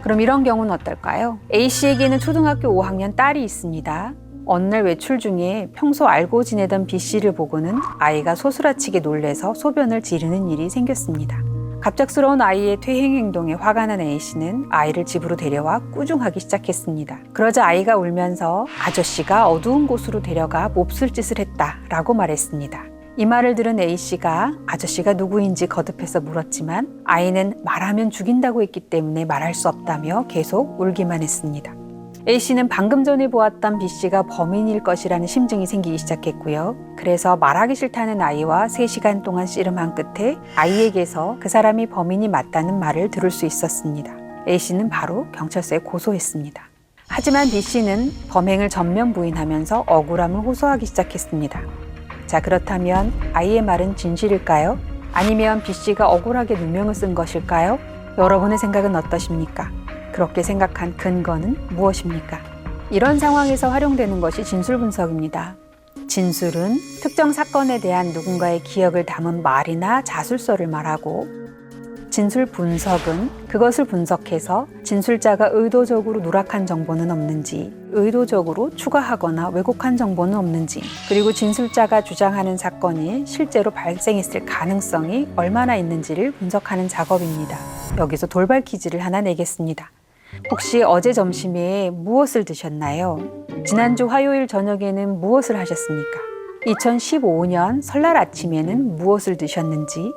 A: 그럼 이런 경우는 어떨까요? A씨에게는 초등학교 5학년 딸이 있습니다. 어느 날 외출 중에 평소 알고 지내던 B씨를 보고는 아이가 소스라치게 놀래서 소변을 지르는 일이 생겼습니다. 갑작스러운 아이의 퇴행 행동에 화가 난 A씨는 아이를 집으로 데려와 꾸중하기 시작했습니다. 그러자 아이가 울면서 아저씨가 어두운 곳으로 데려가 몹쓸 짓을 했다라고 말했습니다. 이 말을 들은 A씨가 아저씨가 누구인지 거듭해서 물었지만 아이는 말하면 죽인다고 했기 때문에 말할 수 없다며 계속 울기만 했습니다. A씨는 방금 전에 보았던 B씨가 범인일 것이라는 심증이 생기기 시작했고요. 그래서 말하기 싫다는 아이와 3시간 동안 씨름한 끝에 아이에게서 그 사람이 범인이 맞다는 말을 들을 수 있었습니다. A씨는 바로 경찰서에 고소했습니다. 하지만 B씨는 범행을 전면 부인하면서 억울함을 호소하기 시작했습니다. 자, 그렇다면 아이의 말은 진실일까요? 아니면 B씨가 억울하게 누명을 쓴 것일까요? 여러분의 생각은 어떠십니까? 그렇게 생각한 근거는 무엇입니까? 이런 상황에서 활용되는 것이 진술 분석입니다. 진술은 특정 사건에 대한 누군가의 기억을 담은 말이나 자술서를 말하고, 진술 분석은 그것을 분석해서 진술자가 의도적으로 누락한 정보는 없는지, 의도적으로 추가하거나 왜곡한 정보는 없는지, 그리고 진술자가 주장하는 사건이 실제로 발생했을 가능성이 얼마나 있는지를 분석하는 작업입니다. 여기서 돌발 퀴즈를 하나 내겠습니다. 혹시 어제 점심에 무엇을 드셨나요? 지난주 화요일 저녁에는 무엇을 하셨습니까? 2015년 설날 아침에는 무엇을 드셨는지?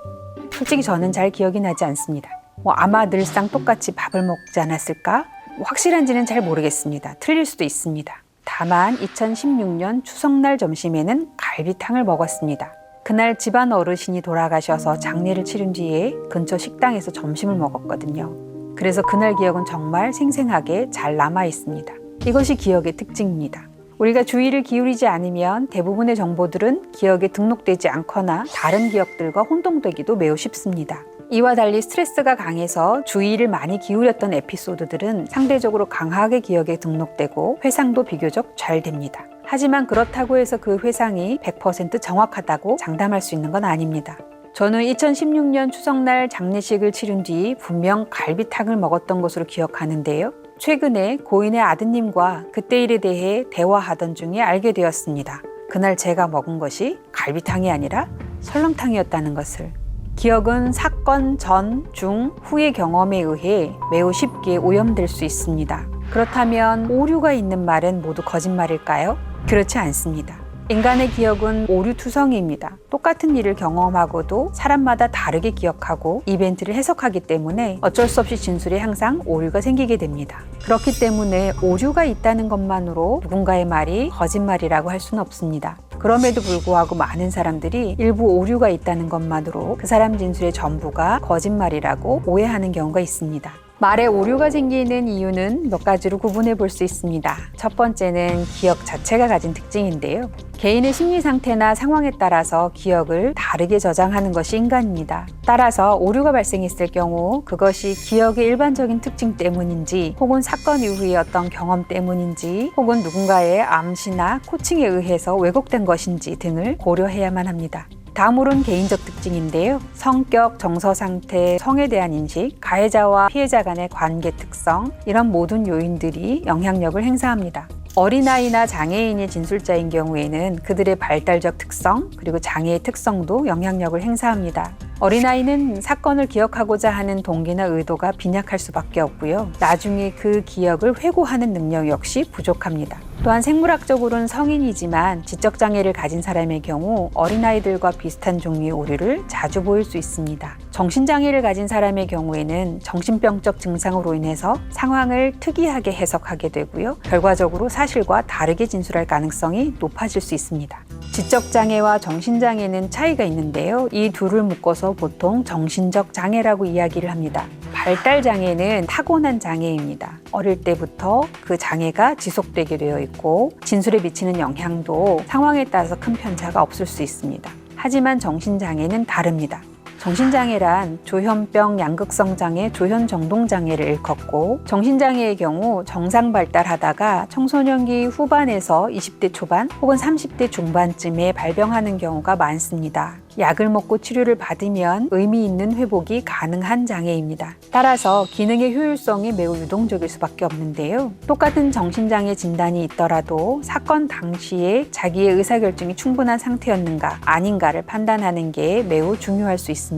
A: 솔직히 저는 잘 기억이 나지 않습니다. 아마 늘상 똑같이 밥을 먹지 않았을까? 확실한지는 잘 모르겠습니다. 틀릴 수도 있습니다. 다만 2016년 추석날 점심에는 갈비탕을 먹었습니다. 그날 집안 어르신이 돌아가셔서 장례를 치른 뒤에 근처 식당에서 점심을 먹었거든요. 그래서 그날 기억은 정말 생생하게 잘 남아 있습니다. 이것이 기억의 특징입니다. 우리가 주의를 기울이지 않으면 대부분의 정보들은 기억에 등록되지 않거나 다른 기억들과 혼동되기도 매우 쉽습니다. 이와 달리 스트레스가 강해서 주의를 많이 기울였던 에피소드들은 상대적으로 강하게 기억에 등록되고 회상도 비교적 잘 됩니다. 하지만 그렇다고 해서 그 회상이 100% 정확하다고 장담할 수 있는 건 아닙니다. 저는 2016년 추석날 장례식을 치른 뒤 분명 갈비탕을 먹었던 것으로 기억하는데요. 최근에 고인의 아드님과 그때 일에 대해 대화하던 중에 알게 되었습니다. 그날 제가 먹은 것이 갈비탕이 아니라 설렁탕이었다는 것을. 기억은 사건 전, 중, 후의 경험에 의해 매우 쉽게 오염될 수 있습니다. 그렇다면 오류가 있는 말은 모두 거짓말일까요? 그렇지 않습니다. 인간의 기억은 오류투성이입니다. 똑같은 일을 경험하고도 사람마다 다르게 기억하고 이벤트를 해석하기 때문에 어쩔 수 없이 진술에 항상 오류가 생기게 됩니다. 그렇기 때문에 오류가 있다는 것만으로 누군가의 말이 거짓말이라고 할 수는 없습니다. 그럼에도 불구하고 많은 사람들이 일부 오류가 있다는 것만으로 그 사람 진술의 전부가 거짓말이라고 오해하는 경우가 있습니다. 말에 오류가 생기는 이유는 몇 가지로 구분해 볼 수 있습니다. 첫 번째는 기억 자체가 가진 특징인데요. 개인의 심리 상태나 상황에 따라서 기억을 다르게 저장하는 것이 인간입니다. 따라서 오류가 발생했을 경우 그것이 기억의 일반적인 특징 때문인지, 혹은 사건 이후의 어떤 경험 때문인지, 혹은 누군가의 암시나 코칭에 의해서 왜곡된 것인지 등을 고려해야만 합니다. 다음으로는 개인적 특징인데요. 성격, 정서 상태, 성에 대한 인식, 가해자와 피해자 간의 관계 특성, 이런 모든 요인들이 영향력을 행사합니다. 어린아이나 장애인이 진술자인 경우에는 그들의 발달적 특성, 그리고 장애의 특성도 영향력을 행사합니다. 어린아이는 사건을 기억하고자 하는 동기나 의도가 빈약할 수밖에 없고요. 나중에 그 기억을 회고하는 능력 역시 부족합니다. 또한 생물학적으로는 성인이지만 지적장애를 가진 사람의 경우 어린아이들과 비슷한 종류의 오류를 자주 보일 수 있습니다. 정신장애를 가진 사람의 경우에는 정신병적 증상으로 인해서 상황을 특이하게 해석하게 되고요. 결과적으로 사실과 다르게 진술할 가능성이 높아질 수 있습니다. 지적장애와 정신장애는 차이가 있는데요. 이 둘을 묶어서 보통 정신적 장애라고 이야기를 합니다. 발달장애는 타고난 장애입니다. 어릴 때부터 그 장애가 지속되게 되어 있고 진술에 미치는 영향도 상황에 따라서 큰 편차가 없을 수 있습니다. 하지만 정신장애는 다릅니다. 정신장애란 조현병 양극성 장애, 조현정동장애를 일컫고 정신장애의 경우 정상 발달하다가 청소년기 후반에서 20대 초반 혹은 30대 중반쯤에 발병하는 경우가 많습니다. 약을 먹고 치료를 받으면 의미 있는 회복이 가능한 장애입니다. 따라서 기능의 효율성이 매우 유동적일 수밖에 없는데요. 똑같은 정신장애 진단이 있더라도 사건 당시에 자기의 의사결정이 충분한 상태였는가 아닌가를 판단하는 게 매우 중요할 수 있습니다.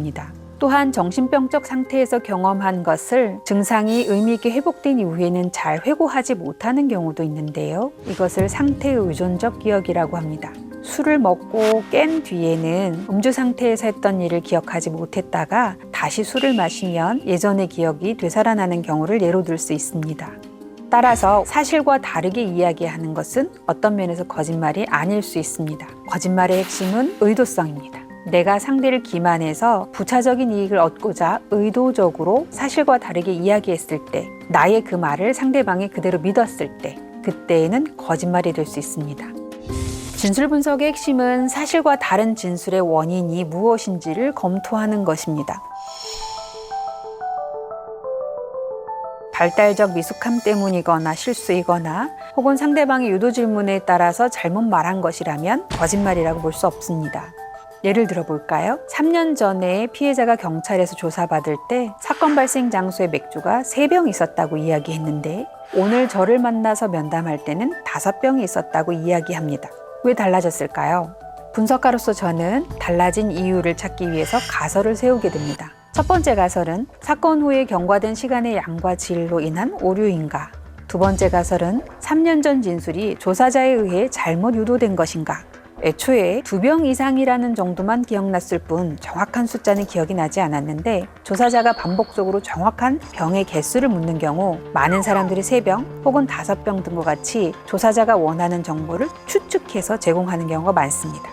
A: 또한 정신병적 상태에서 경험한 것을 증상이 의미 있게 회복된 이후에는 잘 회고하지 못하는 경우도 있는데요. 이것을 상태 의존적 기억이라고 합니다. 술을 먹고 깬 뒤에는 음주 상태에서 했던 일을 기억하지 못했다가 다시 술을 마시면 예전의 기억이 되살아나는 경우를 예로 들 수 있습니다. 따라서 사실과 다르게 이야기하는 것은 어떤 면에서 거짓말이 아닐 수 있습니다. 거짓말의 핵심은 의도성입니다. 내가 상대를 기만해서 부차적인 이익을 얻고자 의도적으로 사실과 다르게 이야기했을 때, 나의 그 말을 상대방이 그대로 믿었을 때, 그때에는 거짓말이 될 수 있습니다. 진술 분석의 핵심은 사실과 다른 진술의 원인이 무엇인지를 검토하는 것입니다. 발달적 미숙함 때문이거나 실수이거나 혹은 상대방의 유도 질문에 따라서 잘못 말한 것이라면 거짓말이라고 볼 수 없습니다. 예를 들어 볼까요? 3년 전에 피해자가 경찰에서 조사받을 때 사건 발생 장소에 맥주가 3병 있었다고 이야기했는데 오늘 저를 만나서 면담할 때는 5병이 있었다고 이야기합니다. 왜 달라졌을까요? 분석가로서 저는 달라진 이유를 찾기 위해서 가설을 세우게 됩니다. 첫 번째 가설은 사건 후에 경과된 시간의 양과 질로 인한 오류인가? 두 번째 가설은 3년 전 진술이 조사자에 의해 잘못 유도된 것인가? 애초에 2병 이상이라는 정도만 기억났을 뿐 정확한 숫자는 기억이 나지 않았는데 조사자가 반복적으로 정확한 병의 개수를 묻는 경우 많은 사람들이 3병 혹은 5병 등과 같이 조사자가 원하는 정보를 추측해서 제공하는 경우가 많습니다.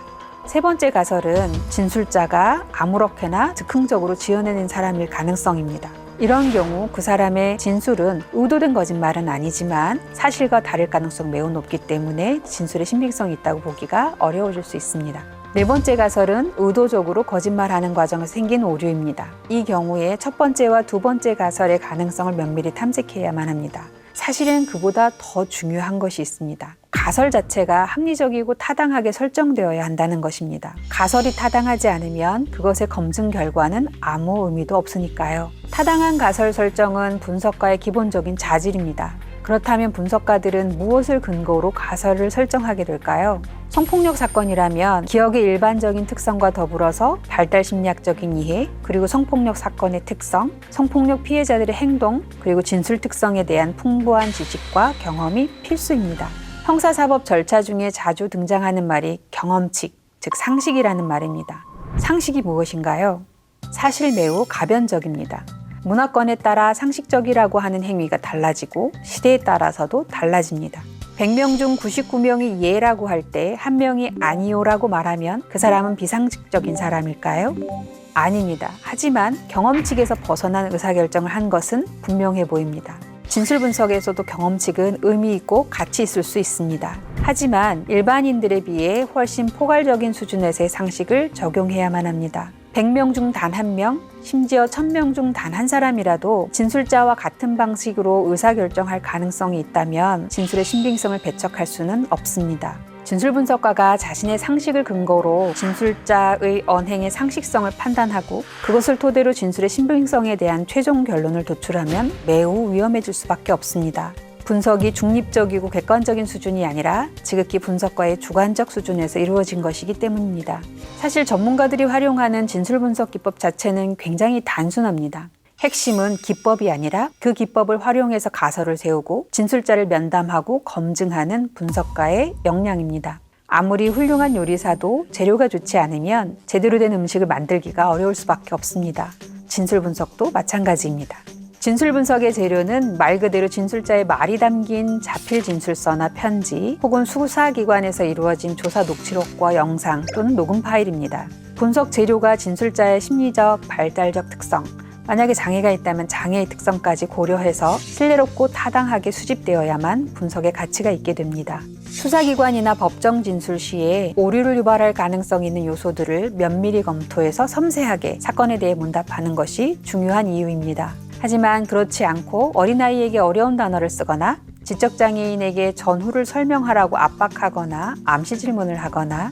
A: 세 번째 가설은 진술자가 아무렇게나 즉흥적으로 지어내는 사람일 가능성입니다. 이런 경우 그 사람의 진술은 의도된 거짓말은 아니지만 사실과 다를 가능성이 매우 높기 때문에 진술에 신빙성이 있다고 보기가 어려워질 수 있습니다. 네 번째 가설은 의도적으로 거짓말하는 과정에서 생긴 오류입니다. 이 경우에 첫 번째와 두 번째 가설의 가능성을 면밀히 탐색해야만 합니다. 사실은 그보다 더 중요한 것이 있습니다. 가설 자체가 합리적이고 타당하게 설정되어야 한다는 것입니다. 가설이 타당하지 않으면 그것의 검증 결과는 아무 의미도 없으니까요. 타당한 가설 설정은 분석가의 기본적인 자질입니다. 그렇다면 분석가들은 무엇을 근거로 가설을 설정하게 될까요? 성폭력 사건이라면 기억의 일반적인 특성과 더불어서 발달 심리학적인 이해, 그리고 성폭력 사건의 특성, 성폭력 피해자들의 행동, 그리고 진술 특성에 대한 풍부한 지식과 경험이 필수입니다. 형사사법 절차 중에 자주 등장하는 말이 경험칙, 즉 상식이라는 말입니다. 상식이 무엇인가요? 사실 매우 가변적입니다. 문화권에 따라 상식적이라고 하는 행위가 달라지고 시대에 따라서도 달라집니다. 100명 중 99명이 예라고 할 때 한 명이 아니요라고 말하면 그 사람은 비상식적인 사람일까요? 아닙니다. 하지만 경험칙에서 벗어난 의사결정을 한 것은 분명해 보입니다. 진술 분석에서도 경험칙은 의미 있고 가치 있을 수 있습니다. 하지만 일반인들에 비해 훨씬 포괄적인 수준에서의 상식을 적용해야만 합니다. 100명 중 단 한 명, 심지어 1000명 중 단 한 사람이라도 진술자와 같은 방식으로 의사결정할 가능성이 있다면 진술의 신빙성을 배척할 수는 없습니다. 진술 분석가가 자신의 상식을 근거로 진술자의 언행의 상식성을 판단하고 그것을 토대로 진술의 신빙성에 대한 최종 결론을 도출하면 매우 위험해질 수밖에 없습니다. 분석이 중립적이고 객관적인 수준이 아니라 지극히 분석가의 주관적 수준에서 이루어진 것이기 때문입니다. 사실 전문가들이 활용하는 진술 분석 기법 자체는 굉장히 단순합니다. 핵심은 기법이 아니라 그 기법을 활용해서 가설을 세우고 진술자를 면담하고 검증하는 분석가의 역량입니다. 아무리 훌륭한 요리사도 재료가 좋지 않으면 제대로 된 음식을 만들기가 어려울 수밖에 없습니다. 진술 분석도 마찬가지입니다. 진술 분석의 재료는 말 그대로 진술자의 말이 담긴 자필 진술서나 편지 혹은 수사기관에서 이루어진 조사 녹취록과 영상 또는 녹음 파일입니다. 분석 재료가 진술자의 심리적, 발달적 특성, 만약에 장애가 있다면 장애의 특성까지 고려해서 신뢰롭고 타당하게 수집되어야만 분석의 가치가 있게 됩니다. 수사기관이나 법정 진술 시에 오류를 유발할 가능성이 있는 요소들을 면밀히 검토해서 섬세하게 사건에 대해 문답하는 것이 중요한 이유입니다. 하지만 그렇지 않고 어린아이에게 어려운 단어를 쓰거나 지적장애인에게 전후를 설명하라고 압박하거나 암시 질문을 하거나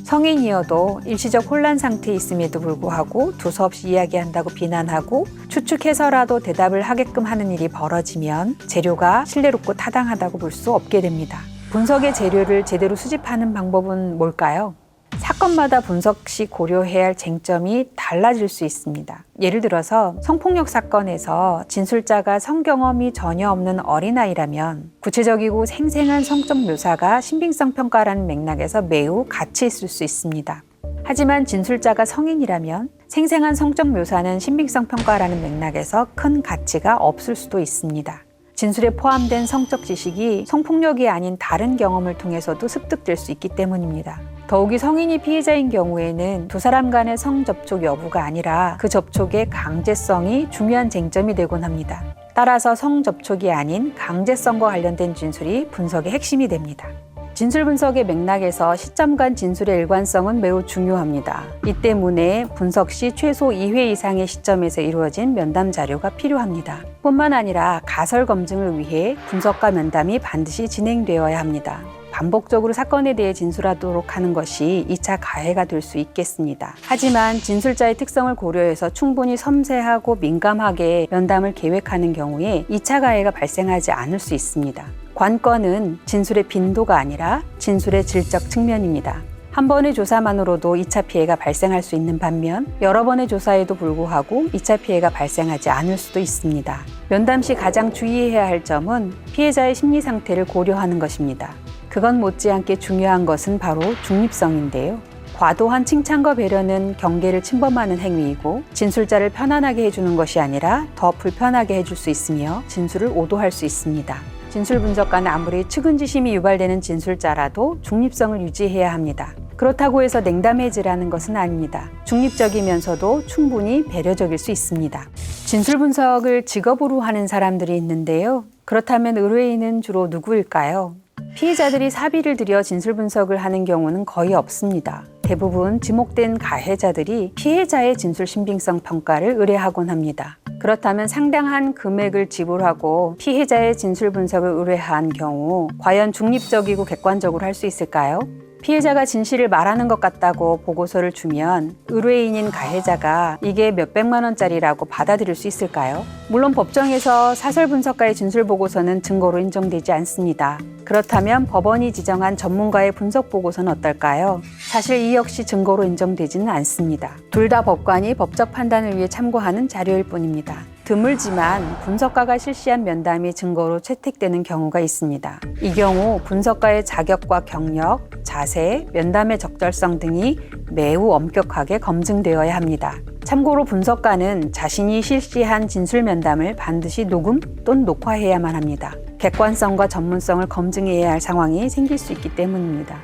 A: 성인이어도 일시적 혼란 상태에 있음에도 불구하고 두서없이 이야기한다고 비난하고 추측해서라도 대답을 하게끔 하는 일이 벌어지면 재료가 신뢰롭고 타당하다고 볼 수 없게 됩니다. 분석의 재료를 제대로 수집하는 방법은 뭘까요? 사건마다 분석 시 고려해야 할 쟁점이 달라질 수 있습니다. 예를 들어서 성폭력 사건에서 진술자가 성경험이 전혀 없는 어린아이라면 구체적이고 생생한 성적 묘사가 신빙성 평가라는 맥락에서 매우 가치 있을 수 있습니다. 하지만 진술자가 성인이라면 생생한 성적 묘사는 신빙성 평가라는 맥락에서 큰 가치가 없을 수도 있습니다. 진술에 포함된 성적 지식이 성폭력이 아닌 다른 경험을 통해서도 습득될 수 있기 때문입니다. 더욱이 성인이 피해자인 경우에는 두 사람 간의 성접촉 여부가 아니라 그 접촉의 강제성이 중요한 쟁점이 되곤 합니다. 따라서 성접촉이 아닌 강제성과 관련된 진술이 분석의 핵심이 됩니다. 진술 분석의 맥락에서 시점 간 진술의 일관성은 매우 중요합니다. 이 때문에 분석 시 최소 2회 이상의 시점에서 이루어진 면담 자료가 필요합니다. 뿐만 아니라 가설 검증을 위해 분석과 면담이 반드시 진행되어야 합니다. 반복적으로 사건에 대해 진술하도록 하는 것이 2차 가해가 될 수 있겠습니다. 하지만 진술자의 특성을 고려해서 충분히 섬세하고 민감하게 면담을 계획하는 경우에 2차 가해가 발생하지 않을 수 있습니다. 관건은 진술의 빈도가 아니라 진술의 질적 측면입니다. 한 번의 조사만으로도 2차 피해가 발생할 수 있는 반면 여러 번의 조사에도 불구하고 2차 피해가 발생하지 않을 수도 있습니다. 면담 시 가장 주의해야 할 점은 피해자의 심리 상태를 고려하는 것입니다. 그건 못지않게 중요한 것은 바로 중립성인데요. 과도한 칭찬과 배려는 경계를 침범하는 행위이고 진술자를 편안하게 해주는 것이 아니라 더 불편하게 해줄 수 있으며 진술을 오도할 수 있습니다. 진술 분석가는 아무리 측은지심이 유발되는 진술자라도 중립성을 유지해야 합니다. 그렇다고 해서 냉담해지라는 것은 아닙니다. 중립적이면서도 충분히 배려적일 수 있습니다. 진술 분석을 직업으로 하는 사람들이 있는데요. 그렇다면 의뢰인은 주로 누구일까요? 피해자들이 사비를 들여 진술 분석을 하는 경우는 거의 없습니다. 대부분 지목된 가해자들이 피해자의 진술 신빙성 평가를 의뢰하곤 합니다. 그렇다면 상당한 금액을 지불하고 피해자의 진술 분석을 의뢰한 경우 과연 중립적이고 객관적으로 할 수 있을까요? 피해자가 진실을 말하는 것 같다고 보고서를 주면 의뢰인인 가해자가 이게 몇백만 원짜리라고 받아들일 수 있을까요? 물론 법정에서 사설 분석가의 진술 보고서는 증거로 인정되지 않습니다. 그렇다면 법원이 지정한 전문가의 분석 보고서는 어떨까요? 사실 이 역시 증거로 인정되지는 않습니다. 둘 다 법관이 법적 판단을 위해 참고하는 자료일 뿐입니다. 드물지만 분석가가 실시한 면담이 증거로 채택되는 경우가 있습니다. 이 경우 분석가의 자격과 경력, 자세, 면담의 적절성 등이 매우 엄격하게 검증되어야 합니다. 참고로 분석가는 자신이 실시한 진술 면담을 반드시 녹음 또는 녹화해야만 합니다. 객관성과 전문성을 검증해야 할 상황이 생길 수 있기 때문입니다.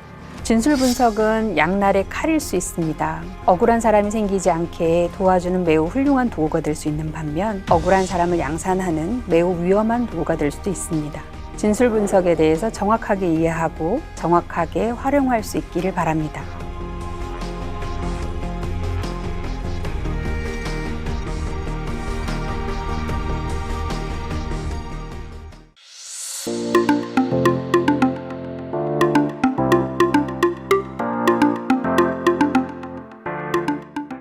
A: 진술 분석은 양날의 칼일 수 있습니다. 억울한 사람이 생기지 않게 도와주는 매우 훌륭한 도구가 될 수 있는 반면 억울한 사람을 양산하는 매우 위험한 도구가 될 수도 있습니다. 진술 분석에 대해서 정확하게 이해하고 정확하게 활용할 수 있기를 바랍니다.